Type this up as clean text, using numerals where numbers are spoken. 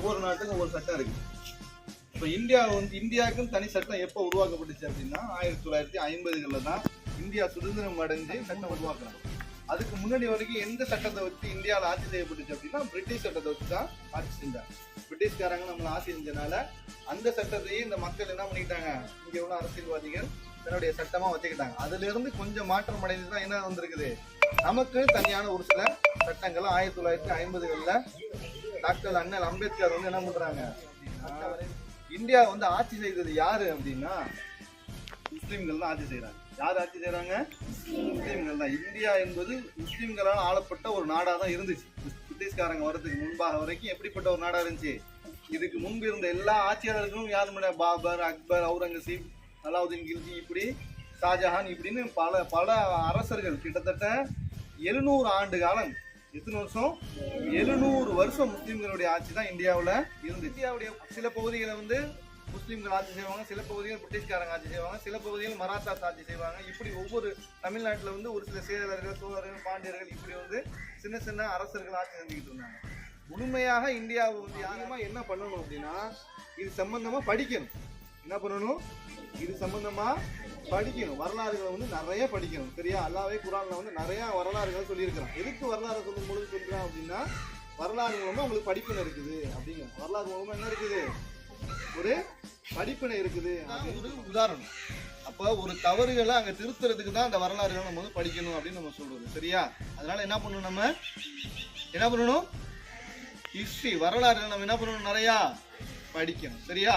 ஒவ்வொரு நாட்டுக்கும் ஒவ்வொரு சட்டம் இருக்கு. இப்போ இந்தியாவுக்கும் தனி சட்டம் எப்போ உருவாக்கப்பட்டுச்சு அப்படின்னா 1950களில் தான் இந்தியா சுதந்திரம் அடைஞ்சு சட்டம் உருவாக்குறாங்க. அதுக்கு முன்னாடி வரைக்கும் எந்த சட்டத்தை வச்சு இந்தியாவில் ஆட்சி செய்யப்பட்டுச்சு அப்படின்னா பிரிட்டிஷ் சட்டத்தை வச்சு தான் ஆட்சி செஞ்சாங்க. பிரிட்டிஷ்காரங்க நம்மளை ஆட்சி செஞ்சனால அந்த சட்டத்தையே இந்த மக்கள் என்ன பண்ணிக்கிட்டாங்க, இங்கே உள்ள அரசியல்வாதிகள் தன்னுடைய சட்டமா வச்சுக்கிட்டாங்க. அதுல இருந்து கொஞ்சம் மாற்றம் அடைந்து தான் என்ன வந்திருக்குது, நமக்கு தனியான ஒரு சில சட்டங்கள் 1950களில் டாக்டர் அண்ணல் அம்பேத்கர் வந்து என்ன பண்றாங்க, இந்தியா வந்து ஆட்சி செய்தது யாரு அப்படின்னா முஸ்லிம்கள் தான் ஆட்சி செய்யறாங்க. யார் ஆட்சி செய்யறாங்க? முஸ்லிம்கள் தான். இந்தியா என்பது முஸ்லிம்களால் ஆளப்பட்ட ஒரு நாடா தான் இருந்துச்சு. பிரிட்டிஷ்காரங்க வரதுக்கு முன்பாக வரைக்கும் எப்படிப்பட்ட ஒரு நாடா இருந்துச்சு. இதுக்கு முன்பு இருந்த எல்லா ஆட்சியாளர்களும் யாரு, பாபர், அக்பர், அவுரங்கசீப், அலாவுதீன் கில்ஜி, இப்படி ஷாஜஹான், இப்படின்னு பல பல அரசர்கள் கிட்டத்தட்ட 700 ஆண்டு காலம், எத்தனை வருஷம், 700 வருஷம் முஸ்லிம்களுடைய ஆட்சி தான் இந்தியாவில் இருந்துச்சு. இந்தியாவுடைய சில பகுதிகளை வந்து முஸ்லீம்கள் ஆட்சி செய்வாங்க, சில பகுதிகள் பிரிட்டிஷ்காரங்க ஆட்சி செய்வாங்க, சில பகுதிகள் மராத்தாஸ் ஆட்சி செய்வாங்க. இப்படி ஒவ்வொரு தமிழ்நாட்டில் வந்து ஒரு சில சேரர்கள், சோழர்கள், பாண்டியர்கள், இப்படி வந்து சின்ன சின்ன அரசர்கள் ஆட்சி செஞ்சுக்கிட்டு இருந்தாங்க. முழுமையாக இந்தியாவை வந்து யாருமா என்ன பண்ணணும் அப்படின்னா இது சம்பந்தமா படிக்கணும். என்ன பண்ணணும், இது சம்பந்தமா படிக்கணும். வரலாறுகளை வந்து நிறைய படிக்கணும். சரியா? அல்லாஹ்வே குர்ஆன்ல வந்து நிறைய வரலாறுகள் சொல்லியிருக்கிறான். எதுக்கு வரலாறு சொல்லும் பொழுது சொல்றான் அப்படின்னா வரலாறு மூலமா உங்களுக்கு படிப்பினை இருக்குது அப்படிங்க. வரலாறு மூலமா என்ன இருக்குது, ஒரு படிப்பினை இருக்குது. ஒரு உதாரணம். அப்ப ஒரு தவறுகளை அங்க திருத்துறதுக்கு தான் அந்த வரலாறுகளை நம்ம வந்து படிக்கணும் அப்படின்னு நம்ம சொல்றது. சரியா? அதனால என்ன பண்ணணும், நம்ம என்ன பண்ணணும், ஹிஸ்டரி வரலாறுகள் நம்ம என்ன பண்ணணும், நிறைய படிக்கணும். சரியா?